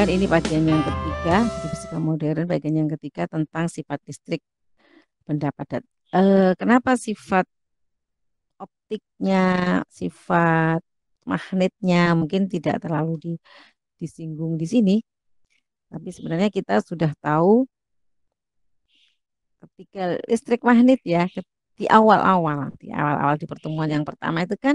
lanjutkan ini bagian yang ketiga di fisika modern, bagian yang ketiga tentang sifat listrik benda padat. Kenapa sifat optiknya, sifat magnetnya mungkin tidak terlalu disinggung di sini, tapi sebenarnya kita sudah tahu ketika listrik magnet ya di awal-awal di pertemuan yang pertama itu kan,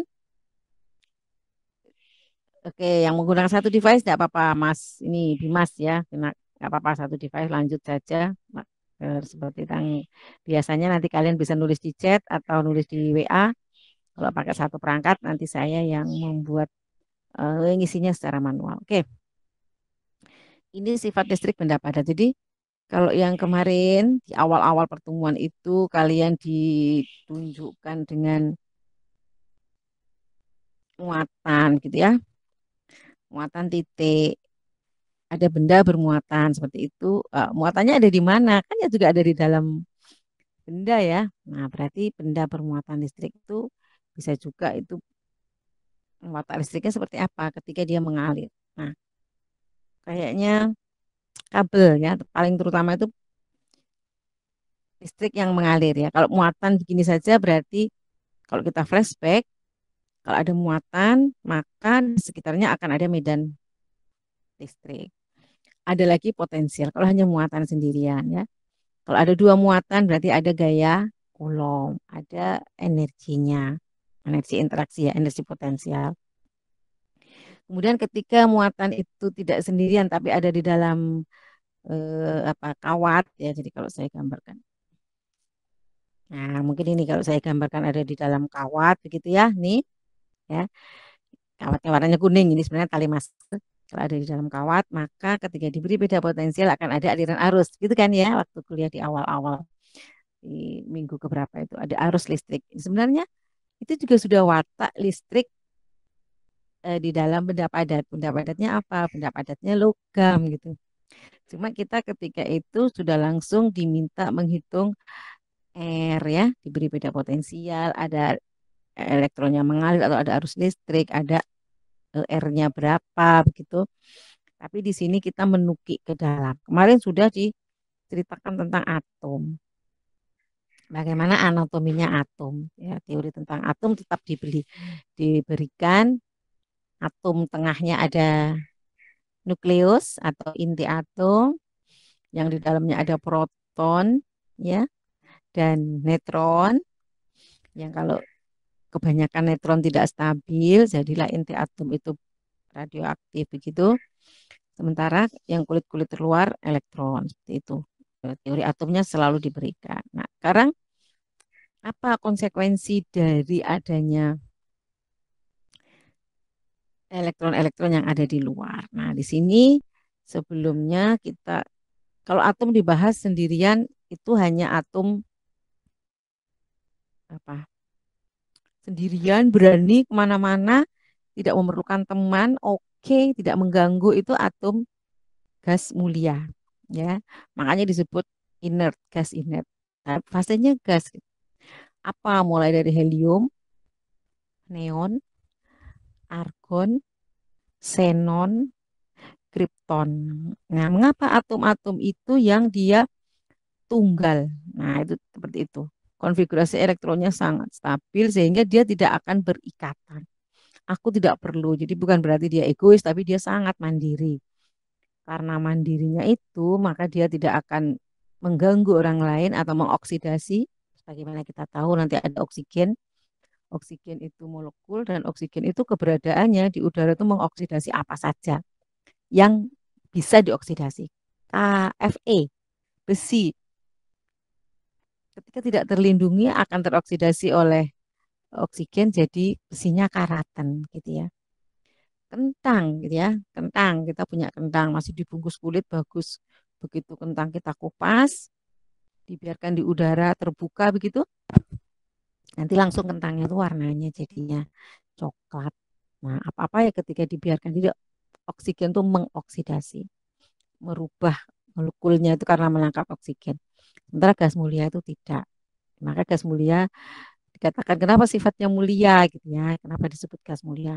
oke, yang menggunakan satu device tidak apa-apa Mas, ini Dimas ya, nggak apa-apa satu device lanjut saja. Seperti yang biasanya nanti kalian bisa nulis di chat atau nulis di WA. Kalau pakai satu perangkat nanti saya yang membuat ngisinya secara manual. Oke, ini sifat listrik benda padat. Jadi kalau yang kemarin di awal-awal pertemuan itu kalian ditunjukkan dengan muatan gitu ya, muatan titik, ada benda bermuatan seperti itu. Muatannya ada di mana? Kan ya juga ada di dalam benda ya. Nah, berarti benda bermuatan listrik itu bisa juga itu muatan listriknya seperti apa ketika dia mengalir. Nah, kayaknya kabel ya, paling terutama itu listrik yang mengalir ya. Kalau muatan begini saja berarti kalau kita flashback, kalau ada muatan, maka di sekitarnya akan ada medan listrik. Ada lagi potensial. Kalau hanya muatan sendirian ya. Kalau ada dua muatan berarti ada gaya Coulomb, ada energinya, energi interaksi ya, energi potensial. Kemudian ketika muatan itu tidak sendirian tapi ada di dalam kawat ya. Jadi kalau saya gambarkan. Nah, mungkin ini kalau saya gambarkan ada di dalam kawat begitu ya, nih ya. Kawatnya warnanya kuning ini sebenarnya tali master. Kalau ada di dalam kawat, maka ketika diberi beda potensial akan ada aliran arus, gitu kan ya, waktu kuliah di awal-awal di minggu keberapa itu ada arus listrik. Sebenarnya itu juga sudah watak listrik di dalam benda padat. Benda padatnya apa? Benda padatnya logam gitu. Cuma kita ketika itu sudah langsung diminta menghitung R ya, diberi beda potensial, ada elektronnya mengalir atau ada arus listrik, ada R-nya berapa begitu. Tapi di sini kita menukik ke dalam. Kemarin sudah diceritakan tentang atom. Bagaimana anatominya atom. Ya, teori tentang atom tetap diberikan. Atom tengahnya ada nukleus atau inti atom yang di dalamnya ada proton ya dan neutron yang kalau kebanyakan neutron tidak stabil jadilah inti atom itu radioaktif begitu. Sementara yang kulit-kulit terluar elektron seperti itu. Teori atomnya selalu diberikan. Nah, sekarang apa konsekuensi dari adanya elektron-elektron yang ada di luar? Nah, di sini sebelumnya kita kalau atom dibahas sendirian itu hanya atom apa? Sendirian berani kemana-mana, tidak memerlukan teman, oke, tidak mengganggu itu atom gas mulia, ya. Makanya disebut inert, gas inert. Nah, fasenya gas. Apa? Mulai dari helium, neon, argon, xenon, kripton. Nah, mengapa atom-atom itu yang dia tunggal? Nah, itu seperti itu. Konfigurasi elektronnya sangat stabil sehingga dia tidak akan berikatan. Aku tidak perlu. Jadi bukan berarti dia egois, tapi dia sangat mandiri. Karena mandirinya itu, maka dia tidak akan mengganggu orang lain atau mengoksidasi. Bagaimana kita tahu nanti ada oksigen. Oksigen itu molekul dan oksigen itu keberadaannya di udara itu mengoksidasi apa saja yang bisa dioksidasi. Fe, besi, ketika tidak terlindungi akan teroksidasi oleh oksigen jadi besinya karatan gitu ya. Kentang gitu ya, kentang kita punya kentang masih dibungkus kulit bagus. Begitu kentang kita kupas, dibiarkan di udara terbuka begitu, nanti langsung kentangnya itu warnanya jadinya coklat. Nah, apa-apa ya ketika dibiarkan tidak oksigen itu mengoksidasi, merubah molekulnya itu karena menangkap oksigen. Sementara gas mulia itu tidak. Maka gas mulia dikatakan kenapa sifatnya mulia gitu ya, kenapa disebut gas mulia.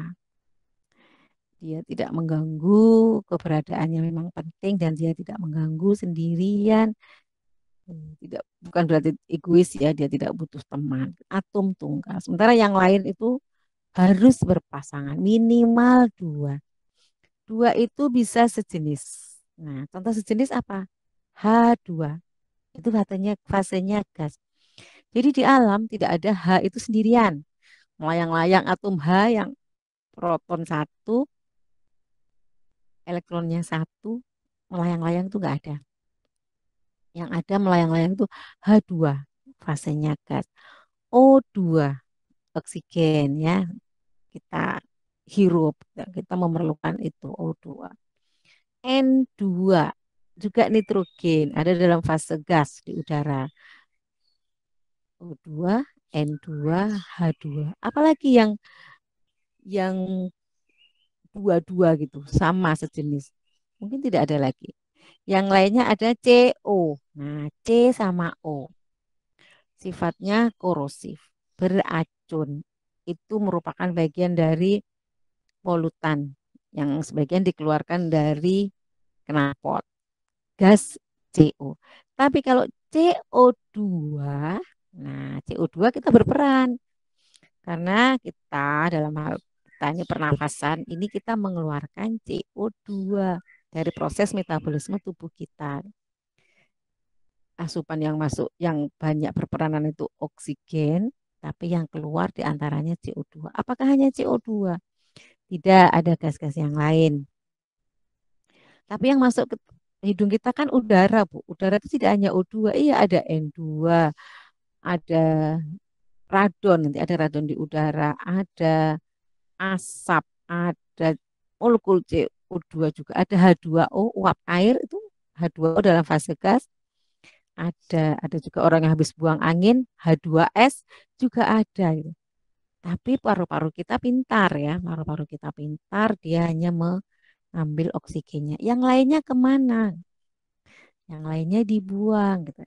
Dia tidak mengganggu, keberadaannya memang penting dan dia tidak mengganggu sendirian. Tidak, bukan berarti egois ya, dia tidak butuh teman. Atom tunggal. Sementara yang lain itu harus berpasangan, minimal dua. Dua itu bisa sejenis. Nah, contoh sejenis apa? H2. Itu fasenya gas. Jadi di alam tidak ada H itu sendirian. Melayang-layang atom H yang proton satu, elektronnya satu, melayang-layang itu nggak ada. Yang ada melayang-layang itu H2, fasenya gas. O2, oksigen ya. Kita hirup, kita memerlukan itu O2. N2 juga nitrogen, ada dalam fase gas di udara. O2, N2, H2. Apalagi yang dua-dua gitu, sama sejenis. Mungkin tidak ada lagi. Yang lainnya ada CO. Nah, C sama O. Sifatnya korosif, beracun. Itu merupakan bagian dari polutan yang sebagian dikeluarkan dari knalpot, gas CO. Tapi kalau CO2, nah CO2 kita berperan karena kita dalam hal kita ini pernafasan ini kita mengeluarkan CO2 dari proses metabolisme tubuh kita. Asupan yang masuk yang banyak berperanan itu oksigen, tapi yang keluar diantaranya CO2. Apakah hanya CO2? Tidak, ada gas-gas yang lain. Tapi yang masuk ke hidung kita kan udara, Bu. Udara itu tidak hanya O2, iya ada N2, ada radon, nanti ada radon di udara, ada asap, ada molekul CO2 juga, ada H2O, uap air itu H2O dalam fase gas, ada juga orang yang habis buang angin, H2S juga ada gitu. Tapi paru-paru kita pintar ya, paru-paru kita pintar, dia hanya mengambil oksigennya. Yang lainnya kemana? Yang lainnya dibuang gitu.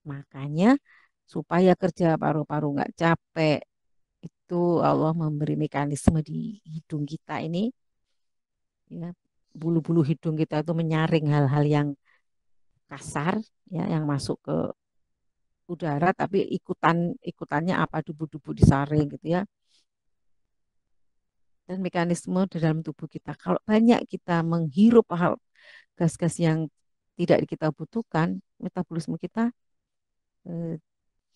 Makanya supaya kerja paru-paru nggak capek, itu Allah memberi mekanisme di hidung kita ini, ya, bulu-bulu hidung kita itu menyaring hal-hal yang kasar, ya, yang masuk ke udara, tapi ikutannya apa debu-debu disaring gitu ya. Dan mekanisme di dalam tubuh kita, kalau banyak kita menghirup hal gas-gas yang tidak kita butuhkan, metabolisme kita eh,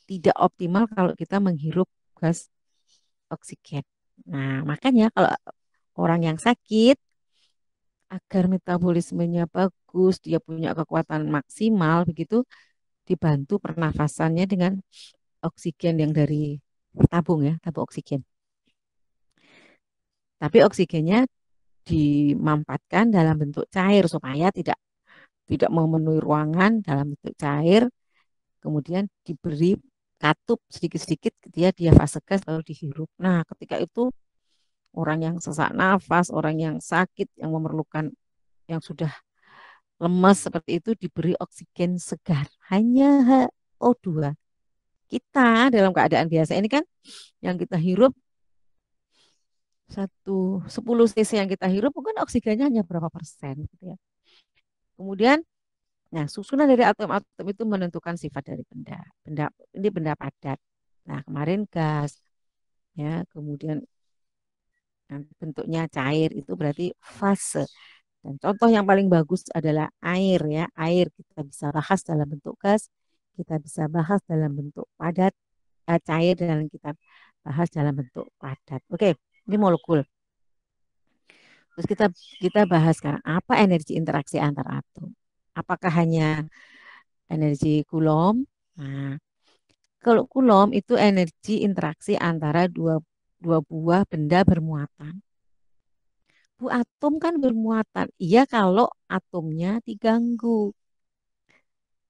tidak optimal kalau kita menghirup gas oksigen. Nah, makanya kalau orang yang sakit, agar metabolismenya bagus, dia punya kekuatan maksimal, begitu dibantu pernafasannya dengan oksigen yang dari tabung ya, tabung oksigen. Tapi oksigennya dimampatkan dalam bentuk cair supaya tidak tidak memenuhi ruangan dalam bentuk cair, kemudian diberi katup sedikit-sedikit ketika dia fase gas lalu dihirup. Nah, ketika itu orang yang sesak nafas, orang yang sakit, yang memerlukan, yang sudah lemas seperti itu diberi oksigen segar. Hanya HO2. Kita dalam keadaan biasa ini kan yang kita hirup 10 cc yang kita hirup mungkin oksigennya hanya berapa persen gitu ya. Kemudian nah susunan dari atom-atom itu menentukan sifat dari benda. Benda ini benda padat. Nah, kemarin gas ya, kemudian bentuknya cair itu berarti fase. Dan contoh yang paling bagus adalah air ya. Air kita bisa bahas dalam bentuk gas, kita bisa bahas dalam bentuk padat, cair dan kita bahas dalam bentuk padat. Oke, ini molekul. Terus kita bahas sekarang apa energi interaksi antar atom. Apakah hanya energi Coulomb? Nah, kalau Coulomb itu energi interaksi antara dua buah benda bermuatan. Bu, atom kan bermuatan. Iya kalau atomnya diganggu.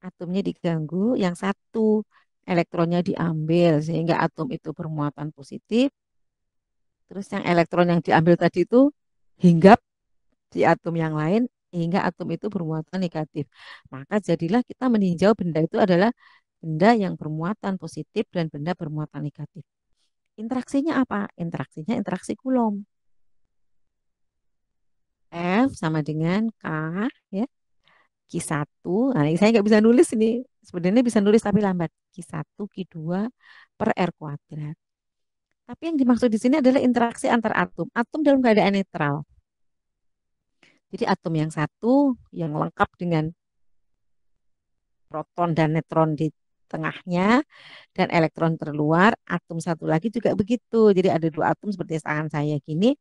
Atomnya diganggu, yang satu elektronnya diambil sehingga atom itu bermuatan positif. Terus yang elektron yang diambil tadi itu hinggap di atom yang lain hingga atom itu bermuatan negatif. Maka jadilah kita meninjau benda itu adalah benda yang bermuatan positif dan benda bermuatan negatif. Interaksinya apa? Interaksinya interaksi Coulomb. F sama dengan K, ya. Q1. Nah, ini saya nggak bisa nulis ini. Sebenarnya bisa nulis tapi lambat. Q1, Q2 per R kuadrat. Tapi yang dimaksud di sini adalah interaksi antar atom. Atom dalam keadaan netral. Jadi atom yang satu yang lengkap dengan proton dan neutron di tengahnya dan elektron terluar, atom satu lagi juga begitu. Jadi ada dua atom seperti tangan saya gini.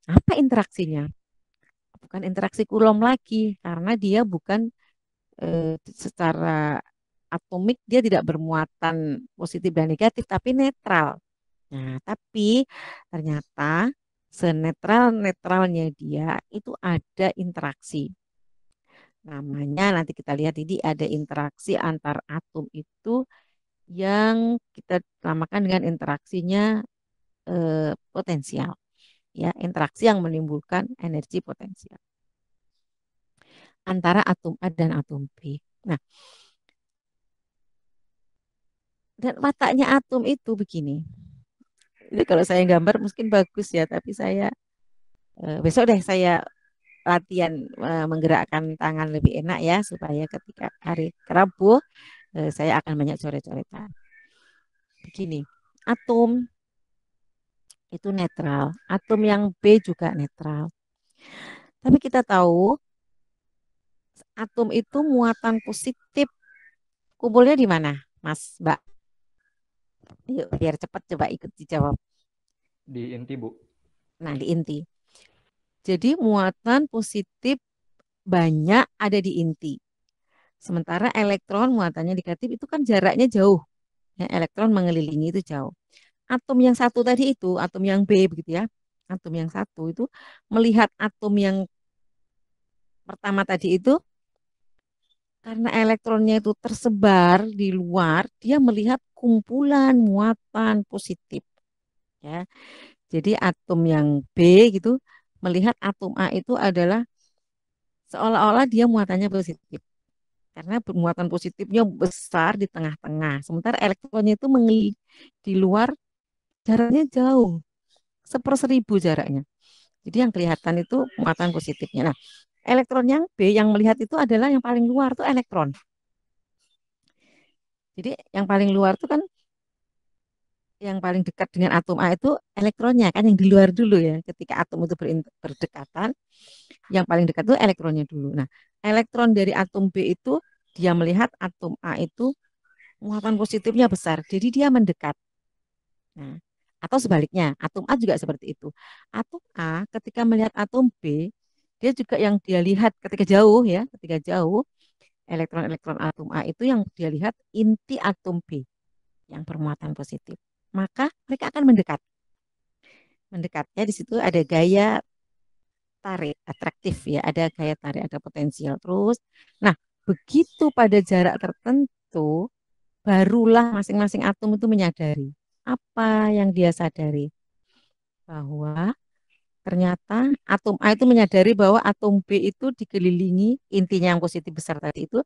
Apa interaksinya? Bukan interaksi Coulomb lagi karena dia bukan secara atomik dia tidak bermuatan positif dan negatif tapi netral. Nah, tapi ternyata senetral-netralnya dia itu ada interaksi. Namanya nanti kita lihat ini ada interaksi antar atom itu yang kita namakan dengan interaksinya potensial. Ya, interaksi yang menimbulkan energi potensial antara atom A dan atom B. Nah, dan wataknya atom itu begini. Jadi kalau saya gambar mungkin bagus ya, tapi saya besok deh saya latihan menggerakkan tangan lebih enak ya supaya ketika hari Rabu saya akan banyak coret-coretan. Begini, atom itu netral, atom yang B juga netral. Tapi kita tahu atom itu muatan positif kumpulnya di mana, Mas, Mbak? Yuk, biar cepat coba ikut dijawab. Di inti, Bu. Nah, di inti. Jadi muatan positif banyak ada di inti. Sementara elektron muatannya negatif itu kan jaraknya jauh. Ya, elektron mengelilingi itu jauh. Atom yang satu tadi itu, atom yang B begitu ya. Atom yang satu itu melihat atom yang pertama tadi itu karena elektronnya itu tersebar di luar, dia melihat kumpulan muatan positif ya. Jadi atom yang B gitu melihat atom A itu adalah seolah-olah dia muatannya positif. Karena muatan positifnya besar di tengah-tengah. Sementara elektronnya itu di luar jaraknya jauh, seperseribu jaraknya. Jadi yang kelihatan itu muatan positifnya. Nah, elektron yang B yang melihat itu adalah yang paling luar tuh elektron. Jadi yang paling luar itu kan yang paling dekat dengan atom A itu elektronnya kan yang di luar dulu ya. Ketika atom itu berdekatan, yang paling dekat itu elektronnya dulu. Nah, elektron dari atom B itu dia melihat atom A itu muatan positifnya besar. Jadi dia mendekat. Nah, atau sebaliknya, atom A juga seperti itu. Atom A ketika melihat atom B, dia juga yang dia lihat ketika jauh ya, ketika jauh, elektron-elektron atom A itu yang dia lihat inti atom B yang bermuatan positif. Maka mereka akan mendekat. Mendekatnya di situ ada gaya tarik, atraktif ya, ada gaya tarik, ada potensial terus. Nah, begitu pada jarak tertentu, barulah masing-masing atom itu menyadari. Apa yang dia sadari? Bahwa ternyata atom A itu menyadari bahwa atom B itu dikelilingi, intinya yang positif besar tadi itu,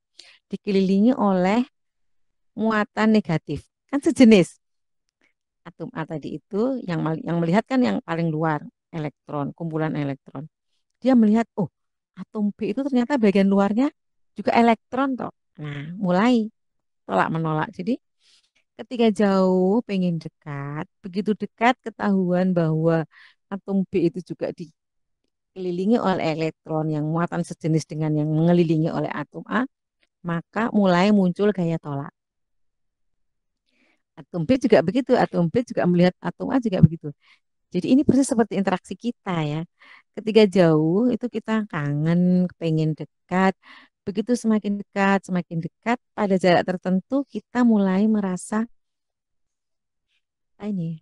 dikelilingi oleh muatan negatif. Kan sejenis. Atom A tadi itu yang melihat kan yang paling luar, elektron, kumpulan elektron. Dia melihat, oh, atom B itu ternyata bagian luarnya juga elektron toh. Nah, mulai tolak menolak. Jadi ketika jauh pengen dekat, begitu dekat ketahuan bahwa atom B itu juga dikelilingi oleh elektron yang muatan sejenis dengan yang mengelilingi oleh atom A, maka mulai muncul gaya tolak. Atom B juga begitu, atom B juga melihat atom A juga begitu. Jadi ini persis seperti interaksi kita ya. Ketika jauh itu kita kangen, pengen dekat. Begitu semakin dekat, pada jarak tertentu kita mulai merasa ini,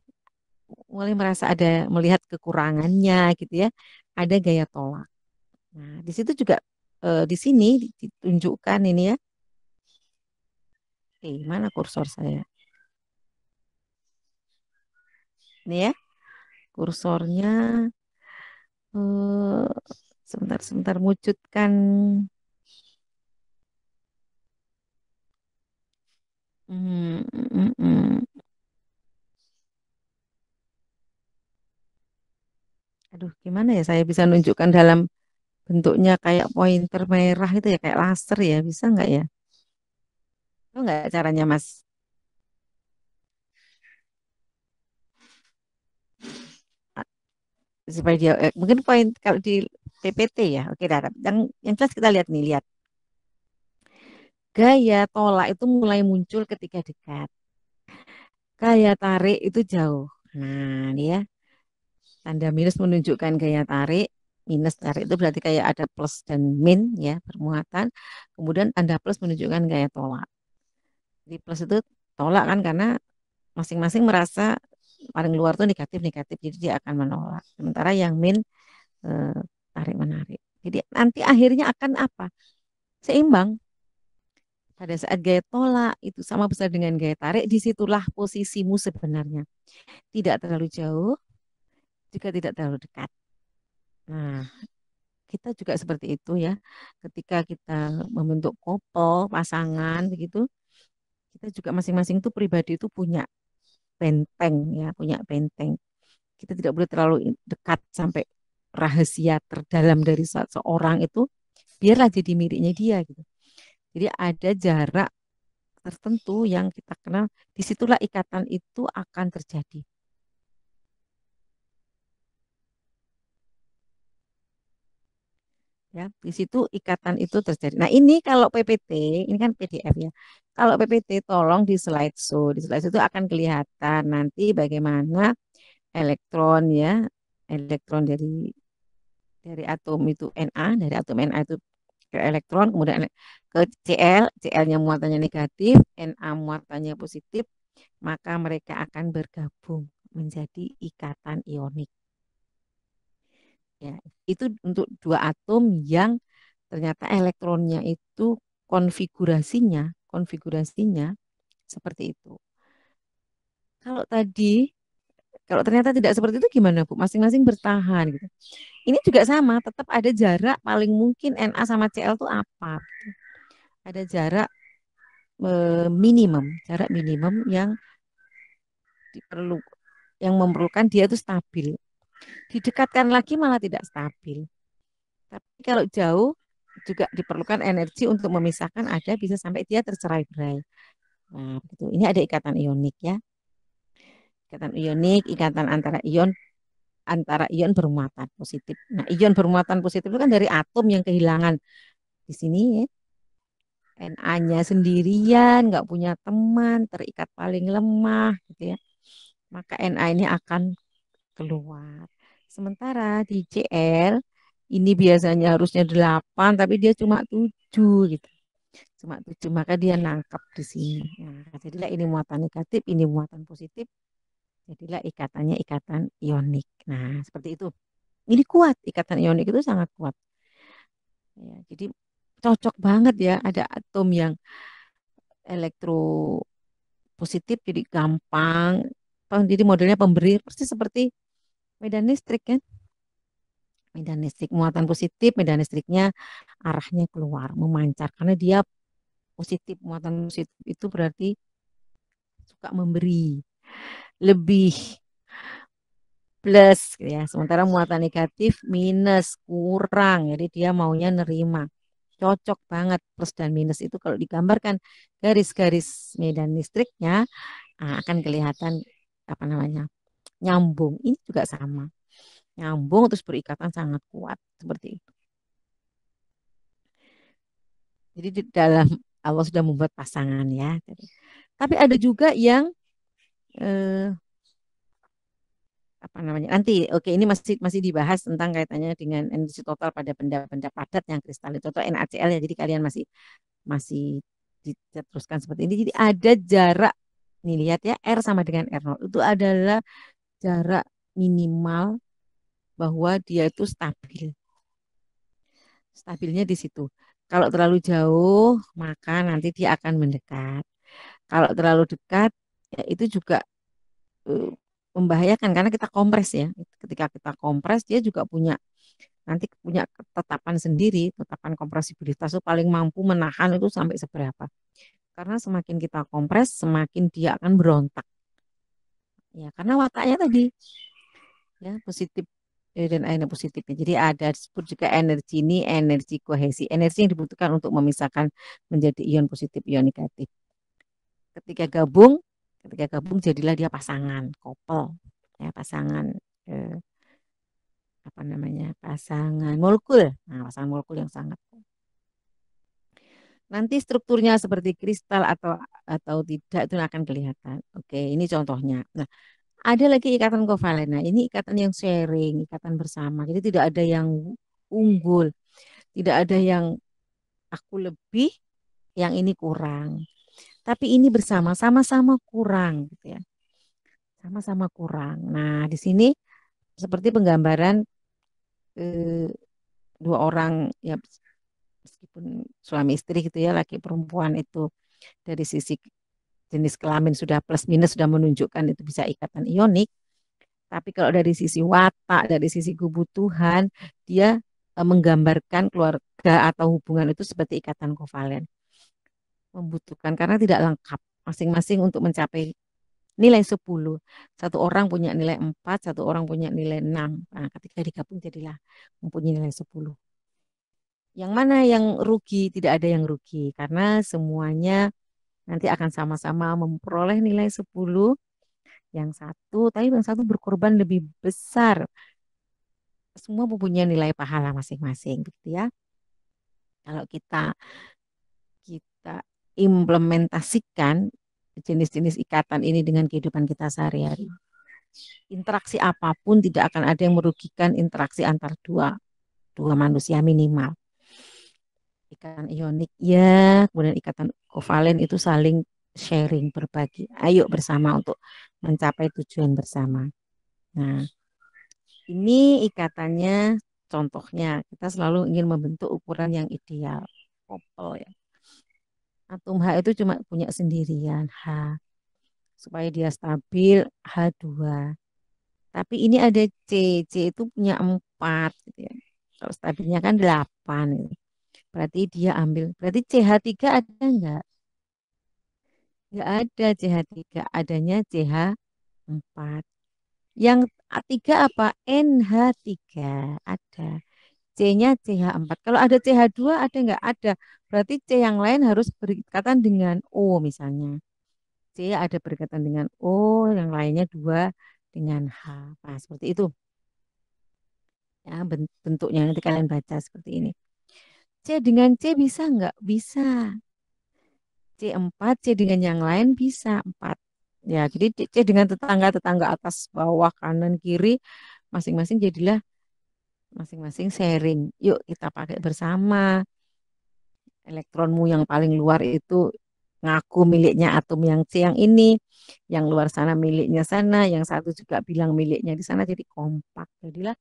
mulai merasa ada melihat kekurangannya gitu ya. Ada gaya tolak. Nah, di situ juga di sini ditunjukkan ini ya. Mana kursor saya? Ini ya, kursornya eh, sebentar wujudkan. Hmm, mm, mm. Aduh, gimana ya saya bisa nunjukkan dalam. bentuknya kayak pointer merah itu ya, kayak laser ya, bisa nggak ya? Tahu nggak caranya, Mas? Ah, Supaya dia, mungkin poin kalau di PPT ya, oke, dah. Yang jelas kita lihat nih, lihat gaya tolak itu mulai muncul ketika dekat, gaya tarik itu jauh. Nah, dia tanda minus menunjukkan gaya tarik. Minus tarik itu berarti kayak ada plus dan min ya, bermuatan. Kemudian tanda plus menunjukkan gaya tolak. Di plus itu tolak kan, karena masing-masing merasa paling luar tuh negatif-negatif, jadi dia akan menolak. Sementara yang min eh, tarik menarik. Jadi nanti akhirnya akan apa? Seimbang. Pada saat gaya tolak itu sama besar dengan gaya tarik, disitulah posisimu sebenarnya. Tidak terlalu jauh, juga tidak terlalu dekat. Nah, kita juga seperti itu ya. Ketika kita membentuk couple, pasangan begitu, kita juga masing-masing itu pribadi itu punya benteng ya, punya benteng. Kita tidak boleh terlalu dekat sampai rahasia terdalam dari seorang itu biarlah jadi miliknya dia gitu. Jadi ada jarak tertentu yang kita kenal, disitulah ikatan itu akan terjadi. Ya, di situ ikatan itu terjadi. Nah, ini kalau PPT, ini kan PDF ya. Kalau PPT tolong di slideshow. Di slideshow itu akan kelihatan nanti bagaimana elektron ya, elektron dari atom itu Na, dari atom Na itu ke elektron, kemudian ke Cl, Cl-nya muatannya negatif, Na muatannya positif, maka mereka akan bergabung menjadi ikatan ionik. Ya, itu untuk dua atom yang ternyata elektronnya itu konfigurasinya seperti itu. Kalau tadi, kalau ternyata tidak seperti itu gimana, Bu? Masing-masing bertahan gitu. Ini juga sama, tetap ada jarak paling mungkin Na sama Cl itu apa? Ada jarak minimum, jarak minimum yang diperlu, yang memerlukan dia itu stabil. Didekatkan lagi malah tidak stabil. Tapi kalau jauh juga diperlukan energi untuk memisahkan, ada bisa sampai dia tercerai-berai. Nah, begitu. Ini ada ikatan ionik ya. Ikatan ionik, ikatan antara ion bermuatan positif. Nah, ion bermuatan positif itu kan dari atom yang kehilangan di sini ya. Na-nya sendirian, nggak punya teman, terikat paling lemah, gitu ya. Maka Na ini akan keluar. Sementara di Cl ini biasanya harusnya 8, tapi dia cuma 7 gitu. Cuma 7, maka dia nangkap di sini. Nah, jadilah ini muatan negatif, ini muatan positif. Jadilah ikatannya ikatan ionik. Nah, seperti itu. Ini kuat, ikatan ionik itu sangat kuat. Ya, jadi cocok banget ya, ada atom yang elektropositif, jadi gampang. Jadi modelnya pemberi persis seperti medan listrik kan. Medan listrik muatan positif, medan listriknya arahnya keluar, memancar karena dia positif. Muatan positif itu berarti suka memberi, lebih plus gitu ya. Sementara muatan negatif minus, kurang. Jadi dia maunya nerima. Cocok banget plus dan minus itu kalau digambarkan garis-garis medan listriknya akan kelihatan apa namanya? Nyambung. Ini juga sama. Nyambung terus berikatan sangat kuat seperti itu. Jadi di dalam Allah sudah membuat pasangan ya. Tapi ada juga yang eh, apa namanya, nanti oke, ini masih masih dibahas tentang kaitannya dengan energi total pada benda-benda padat yang kristal itu atau NaCl ya. Jadi kalian masih masih diteruskan seperti ini. Jadi ada jarak, nih lihat ya, R sama dengan R0 itu adalah jarak minimal bahwa dia itu stabil. Stabilnya di situ. Kalau terlalu jauh, maka nanti dia akan mendekat. Kalau terlalu dekat, ya itu juga eh, membahayakan karena kita kompres ya. Ketika kita kompres, dia juga punya nanti punya ketetapan sendiri, tetapan kompresibilitas itu paling mampu menahan itu sampai seberapa. Karena semakin kita kompres, semakin dia akan berontak. Ya, karena wataknya tadi ya positif dan ion positifnya. Jadi ada disebut juga energi ini energi kohesi, energi yang dibutuhkan untuk memisahkan menjadi ion positif, ion negatif. Ketika gabung, ketika gabung jadilah dia pasangan, couple, ya pasangan eh, apa namanya, pasangan molekul. Nah, pasangan molekul yang sangat. Nanti strukturnya seperti kristal atau tidak itu akan kelihatan. Oke, ini contohnya. Nah, ada lagi ikatan kovalen. Nah, ini ikatan yang sharing, ikatan bersama. Jadi tidak ada yang unggul, tidak ada yang aku lebih, yang ini kurang. Tapi ini bersama, sama-sama kurang, gitu ya. Sama-sama kurang. Nah, di sini seperti penggambaran eh, dua orang ya, meskipun suami istri gitu ya, laki perempuan itu dari sisi jenis kelamin sudah plus minus sudah menunjukkan itu bisa ikatan ionik. Tapi kalau dari sisi watak, dari sisi kebutuhan, dia menggambarkan keluarga atau hubungan itu seperti ikatan kovalen. Membutuhkan karena tidak lengkap masing-masing untuk mencapai nilai 10. Satu orang punya nilai 4, satu orang punya nilai 6. Nah, ketika digabung jadilah mempunyai nilai 10. Yang mana yang rugi? Tidak ada yang rugi karena semuanya nanti akan sama-sama memperoleh nilai 10 yang satu, tapi yang satu berkorban lebih besar. Semua mempunyai nilai pahala masing-masing, gitu ya. Kalau kita implementasikan jenis-jenis ikatan ini dengan kehidupan kita sehari-hari, interaksi apapun tidak akan ada yang merugikan interaksi antar dua manusia minimal. Ikatan ionik ya, kemudian ikatan kovalen itu saling sharing, berbagi. Ayo bersama untuk mencapai tujuan bersama. Nah, ini ikatannya, contohnya kita selalu ingin membentuk ukuran yang ideal. Couple ya. Atom H itu cuma punya sendirian H. Supaya dia stabil H2. Tapi ini ada C. C itu punya 4 gitu ya. Kalau stabilnya kan 8 gitu. Berarti dia ambil. Berarti CH3 ada enggak? Enggak ada CH3. Adanya CH4. Yang A3 apa? NH3. Ada. C-nya CH4. Kalau ada CH2 ada enggak? Ada. Berarti C yang lain harus berikatan dengan O misalnya. C ada berkaitan dengan O, yang lainnya dua dengan H. Nah, seperti itu. Ya, bentuknya nanti kalian baca seperti ini. C dengan C bisa nggak? Bisa. C4, C dengan yang lain bisa 4. Ya, jadi C dengan tetangga-tetangga atas, bawah, kanan, kiri, masing-masing jadilah masing-masing sharing. Yuk kita pakai bersama. Elektronmu yang paling luar itu ngaku miliknya atom yang C yang ini, yang luar sana miliknya sana, yang satu juga bilang miliknya di sana, jadi kompak. Jadilah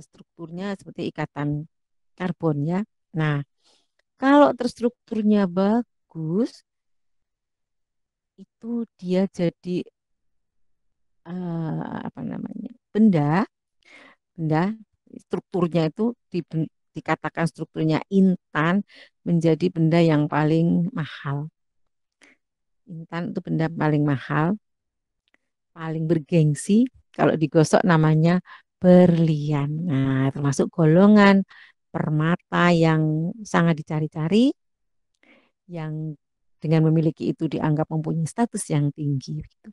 strukturnya seperti ikatan karbon ya. Nah, kalau terstrukturnya bagus, itu dia jadi apa namanya, benda, benda strukturnya itu dikatakan strukturnya intan menjadi benda yang paling mahal. Intan itu benda paling mahal, paling bergengsi. Kalau digosok namanya berlian. Nah, termasuk golongan permata yang sangat dicari-cari, yang dengan memiliki itu dianggap mempunyai status yang tinggi. Gitu.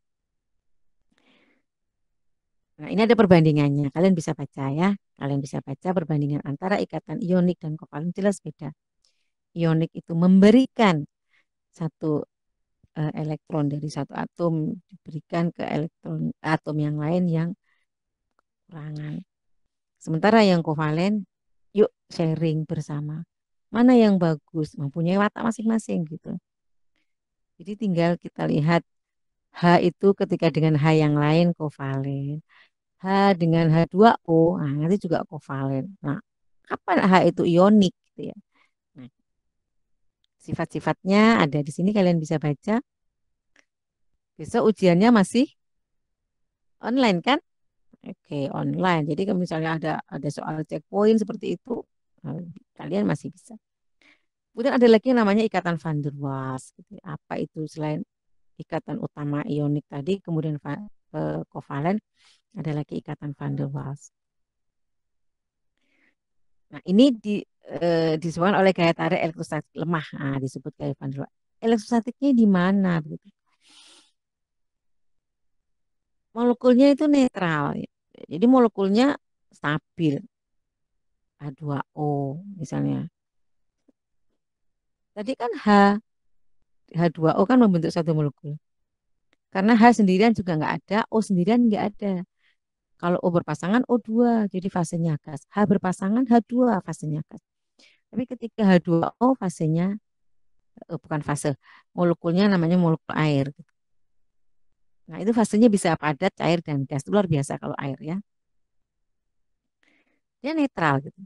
Nah, ini ada perbandingannya. Kalian bisa baca ya. Kalian bisa baca perbandingan antara ikatan ionik dan kovalen, jelas beda. Ionik itu memberikan satu elektron dari satu atom diberikan ke elektron atom yang lain yang kurangan. Sementara yang kovalen, yuk sharing bersama. Mana yang bagus, mempunyai watak masing-masing gitu. Jadi tinggal kita lihat H itu ketika dengan H yang lain kovalen. H dengan H2O, nah nanti juga kovalen. Nah, kapan H itu ionik gitu ya. Nah, sifat-sifatnya ada di sini kalian bisa baca. Besok ujiannya masih online kan? Oke, online. Jadi kalau misalnya ada soal checkpoint seperti itu, eh, kalian masih bisa. Kemudian ada lagi yang namanya ikatan van der Waals. Gitu. Apa itu selain ikatan utama ionik tadi, kemudian kovalen, ada lagi ikatan van der Waals. Nah, ini disebabkan oleh gaya tarik elektrostatik lemah. Nah, disebut gaya van der Waals. Elektrostatiknya di mana? Begitu. Molekulnya itu netral. Jadi molekulnya stabil. H2O misalnya. Tadi kan H2O kan membentuk satu molekul. Karena H sendirian juga nggak ada, O sendirian nggak ada. Kalau O berpasangan O2, jadi fasenya gas. H berpasangan H2, fasenya gas. Tapi ketika H2O fasenya, bukan fase, molekulnya namanya molekul air. Nah, itu fasenya bisa padat, cair, dan gas. Itu luar biasa kalau air ya. Dia netral gitu.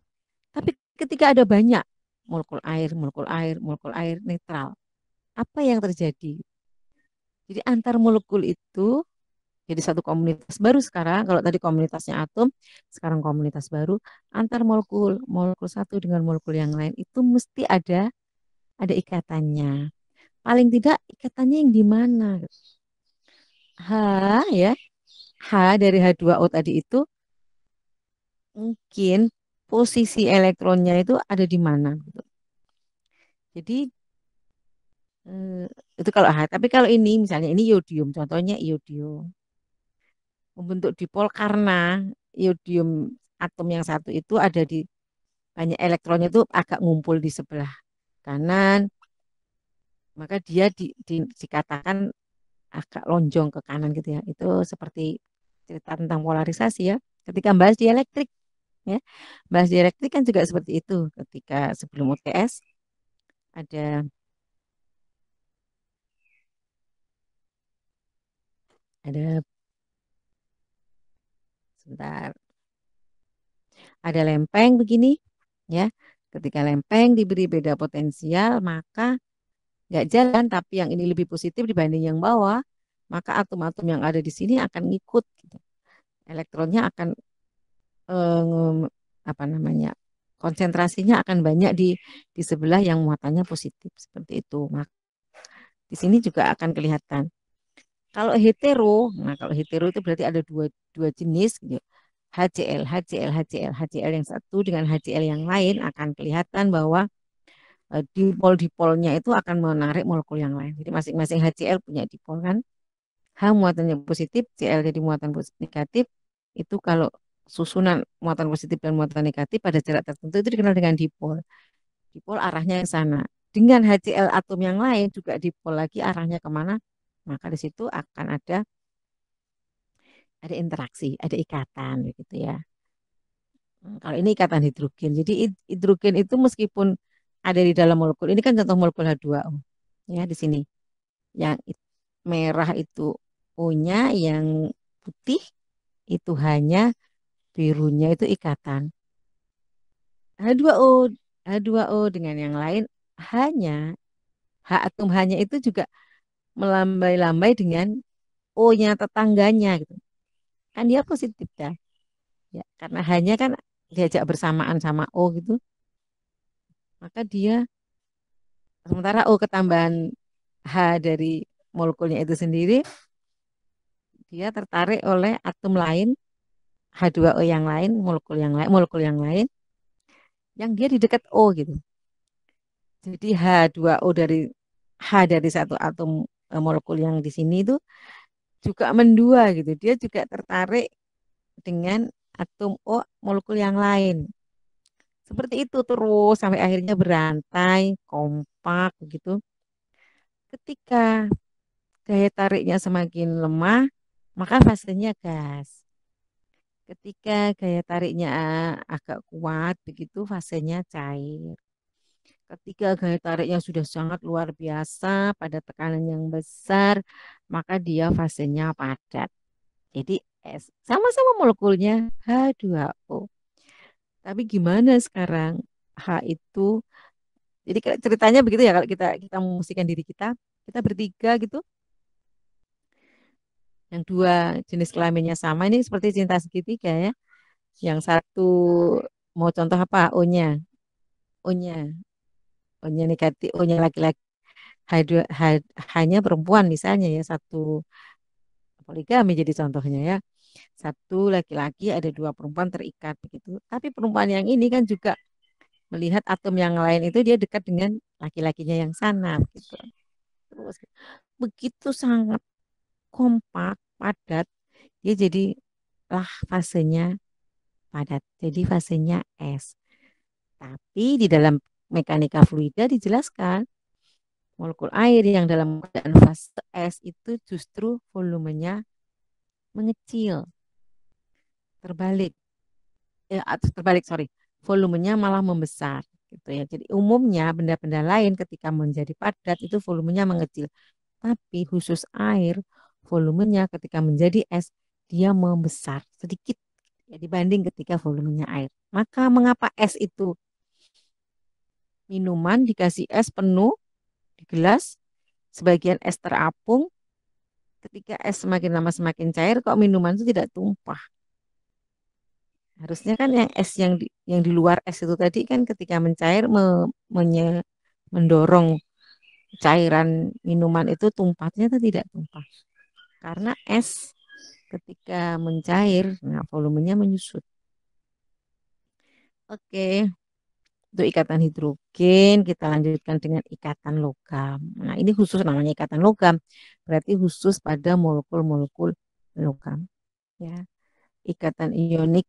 Tapi ketika ada banyak molekul air netral, apa yang terjadi? Jadi antar molekul itu jadi satu komunitas baru sekarang. Kalau tadi komunitasnya atom, sekarang komunitas baru antar molekul, molekul satu dengan molekul yang lain itu mesti ada ikatannya. Paling tidak ikatannya yang di mana? H ya, H dari H2O tadi itu mungkin posisi elektronnya itu ada di mana gitu. Jadi eh, itu kalau H. Tapi kalau ini misalnya ini iodium, contohnya iodium membentuk dipol karena iodium atom yang satu itu ada di banyak elektronnya itu agak ngumpul di sebelah kanan, maka dia dikatakan agak lonjong ke kanan gitu ya. Itu seperti cerita tentang polarisasi ya. Ketika bahas dielektrik ya, bahas dielektrik kan juga seperti itu. Ketika sebelum UTS ada sebentar, ada lempeng begini ya. Ketika lempeng diberi beda potensial, maka nggak jalan, tapi yang ini lebih positif dibanding yang bawah, maka atom-atom yang ada di sini akan ngikut. Gitu. Elektronnya akan apa namanya konsentrasinya akan banyak di sebelah yang muatannya positif seperti itu. Maka di sini juga akan kelihatan. Kalau hetero itu berarti ada dua jenis gitu. HCl, HCl, HCl, HCl yang satu dengan HCl yang lain akan kelihatan bahwa dipol-dipolnya itu akan menarik molekul yang lain. Jadi masing-masing HCl punya dipol kan. H muatannya positif, Cl jadi muatan negatif. Itu kalau susunan muatan positif dan muatan negatif pada jarak tertentu itu dikenal dengan dipol. Dipol arahnya ke sana. Dengan HCl atom yang lain juga dipol lagi arahnya kemana, maka di situ akan ada interaksi, ada ikatan gitu ya. Kalau ini ikatan hidrogen. Jadi hidrogen itu meskipun ada di dalam molekul, ini kan contoh molekul H2O ya di sini. Yang merah itu O-nya, yang putih itu hanya birunya itu ikatan. H2O, H2O dengan yang lain hanya atom hanya itu juga melambai-lambai dengan O-nya tetangganya gitu. Kan dia positif ya. Ya, karena hanya kan diajak bersamaan sama O gitu, maka dia sementara O ketambahan H dari molekulnya itu sendiri, dia tertarik oleh atom lain, H2O yang lain, molekul yang lain yang dia di dekat O gitu. Jadi H2O dari satu atom molekul yang di sini itu juga mendua gitu. Dia juga tertarik dengan atom O molekul yang lain. Seperti itu terus sampai akhirnya berantai, kompak begitu. Ketika daya tariknya semakin lemah, maka fasenya gas. Ketika gaya tariknya agak kuat, begitu fasenya cair. Ketika gaya tariknya sudah sangat luar biasa pada tekanan yang besar, maka dia fasenya padat. Jadi sama-sama molekulnya H2O. Tapi gimana sekarang H itu? Jadi ceritanya begitu ya kalau kita kita memosikan diri kita bertiga gitu, yang dua jenis kelaminnya sama ini seperti cinta segitiga ya. Yang satu mau contoh apa? O-nya, O-nya, O-nya negatif, O-nya laki-laki, H2, hanya perempuan misalnya ya, satu poligami jadi contohnya ya. Satu laki-laki ada dua perempuan terikat begitu. Tapi perempuan yang ini kan juga melihat atom yang lain itu dia dekat dengan laki-lakinya yang sana gitu. Terus begitu sangat kompak, padat, dia jadilah fasenya padat. Jadi fasenya es. Tapi di dalam mekanika fluida dijelaskan molekul air yang dalam keadaan fase es itu justru volumenya mengecil, terbalik, atau terbalik, sorry, volumenya malah membesar, gitu ya. Jadi umumnya benda-benda lain ketika menjadi padat itu volumenya mengecil, tapi khusus air volumenya ketika menjadi es dia membesar sedikit ya, dibanding ketika volumenya air. Maka mengapa es itu minuman dikasih es penuh di gelas, sebagian es terapung, ketika es semakin lama semakin cair, kok minuman itu tidak tumpah. Harusnya kan yang es yang di luar es itu tadi kan ketika mencair mendorong cairan minuman itu tumpah, ternyata tidak tumpah. Karena es ketika mencair, nah volumenya menyusut. Oke, untuk ikatan hidrogen kita lanjutkan dengan ikatan logam. Nah, ini khusus namanya ikatan logam, berarti khusus pada molekul-molekul logam. Ya, ikatan ionik,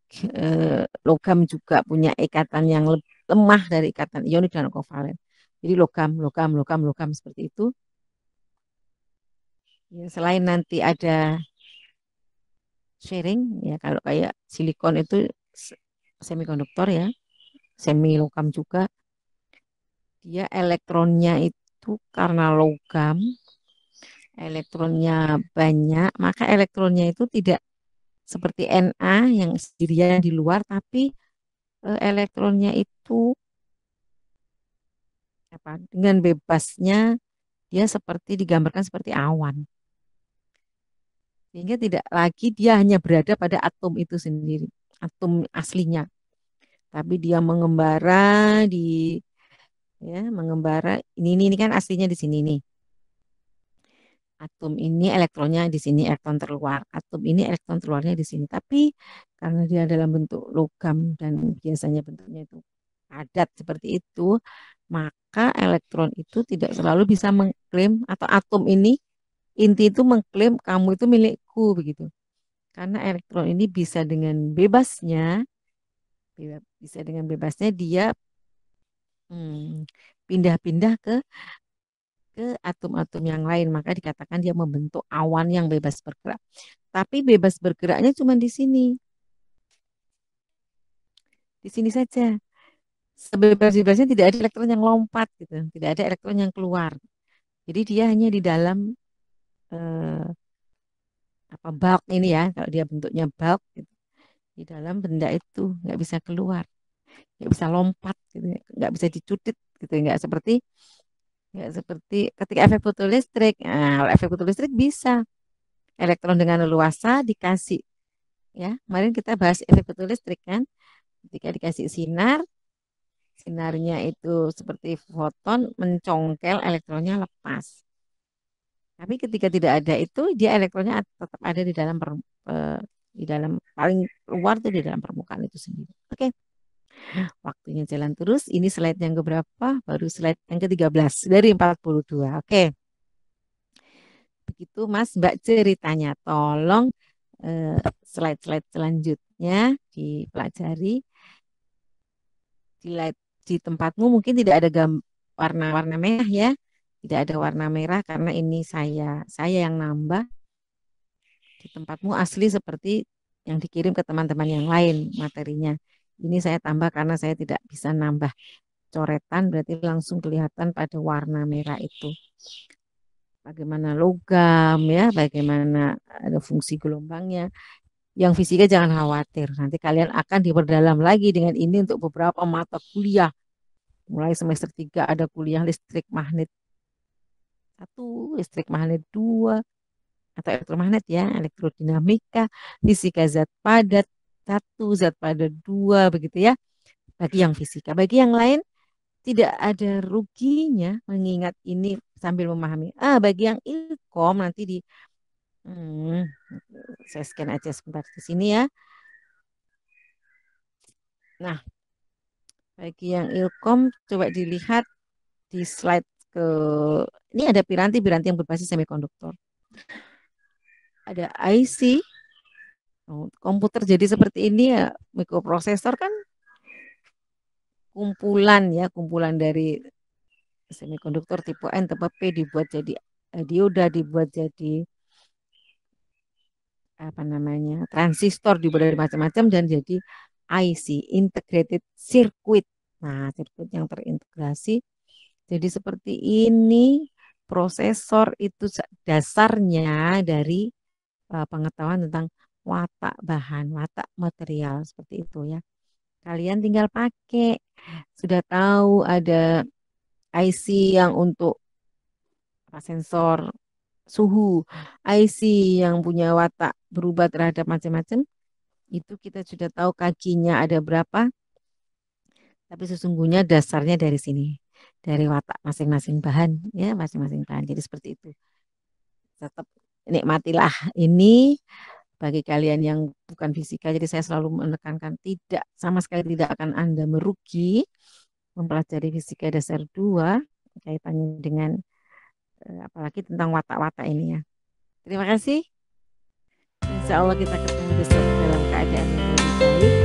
logam juga punya ikatan yang lemah dari ikatan ionik dan kovalen. Jadi logam, logam, logam, logam seperti itu. Ya, selain nanti ada sharing, ya kalau kayak silikon itu semikonduktor ya, semi logam juga. Dia elektronnya itu karena logam, elektronnya banyak, maka elektronnya itu tidak seperti Na yang sendirian di luar, tapi elektronnya itu apa, dengan bebasnya dia seperti digambarkan seperti awan. Sehingga tidak lagi dia hanya berada pada atom itu sendiri, atom aslinya, tapi dia mengembara di ya, mengembara ini kan aslinya di sini nih. Atom ini elektronnya di sini, elektron terluar. Atom ini elektron terluarnya di sini. Tapi karena dia dalam bentuk logam dan biasanya bentuknya itu padat seperti itu, maka elektron itu tidak selalu bisa mengklaim, atau atom ini inti itu mengklaim kamu itu milikku begitu. Karena elektron ini bisa dengan bebasnya dia pindah-pindah ke atom-atom yang lain, maka dikatakan dia membentuk awan yang bebas bergerak. Tapi bebas bergeraknya cuma di sini saja. Sebebas-bebasnya tidak ada elektron yang lompat gitu, tidak ada elektron yang keluar. Jadi dia hanya di dalam eh, apa bulk ini ya, kalau dia bentuknya bulk gitu, di dalam benda itu nggak bisa keluar, nggak bisa lompat, gitu, nggak bisa dicutit gitu, nggak seperti ketika efek fotolistrik. Nah, kalau efek fotolistrik bisa elektron dengan leluasa dikasih, ya kemarin kita bahas efek fotolistrik kan, ketika dikasih sinar, sinarnya itu seperti foton mencongkel, elektronnya lepas. Tapi ketika tidak ada itu, dia elektronnya tetap ada di dalam paling luar tuh di dalam permukaan itu sendiri. Oke, waktunya jalan terus. Ini slide yang keberapa? Baru slide yang ke-13 dari 42. Oke, begitu Mas Mbak ceritanya. Tolong slide-slide selanjutnya dipelajari. Di tempatmu mungkin tidak ada warna-warna merah ya. Tidak ada warna merah karena ini saya yang nambah. Di tempatmu asli seperti yang dikirim ke teman-teman yang lain materinya. Ini saya tambah karena saya tidak bisa nambah coretan, berarti langsung kelihatan pada warna merah itu. Bagaimana logam ya, bagaimana ada fungsi gelombangnya. Yang fisika jangan khawatir, nanti kalian akan diperdalam lagi dengan ini untuk beberapa mata kuliah. Mulai semester 3 ada kuliah listrik magnet 1, listrik magnet 2, atau elektromagnet ya, elektrodinamika, fisika zat padat 1, zat padat 2, begitu ya. Bagi yang fisika, bagi yang lain tidak ada ruginya mengingat ini sambil memahami. Bagi yang ilkom nanti hmm, saya scan aja sebentar di sini ya. Nah, Bagi yang Ilkom, coba dilihat di slide ke ini ada piranti-piranti yang berbasis semikonduktor. Ada IC, komputer jadi seperti ini ya, mikroprosesor kan kumpulan dari semikonduktor tipe N, tipe P dibuat jadi dioda, dibuat jadi apa namanya transistor, dibuat dari macam-macam dan jadi IC, integrated circuit. Nah, sirkuit yang terintegrasi. Jadi seperti ini, prosesor itu dasarnya dari pengetahuan tentang watak bahan, watak material seperti itu ya. Kalian tinggal pakai. Sudah tahu ada IC yang untuk sensor suhu, IC yang punya watak berubah terhadap macam-macam. Itu kita sudah tahu kakinya ada berapa, tapi sesungguhnya dasarnya dari sini, dari watak masing-masing bahan, ya masing-masing bahan. Jadi seperti itu. Tetap nikmatilah ini bagi kalian yang bukan fisika. Jadi saya selalu menekankan tidak, sama sekali tidak akan Anda merugi mempelajari fisika dasar 2 kaitannya dengan apalagi tentang watak-watak ini ya. Terima kasih. Insya Allah kita ketemu besok dalam keadaan yang lebih baik.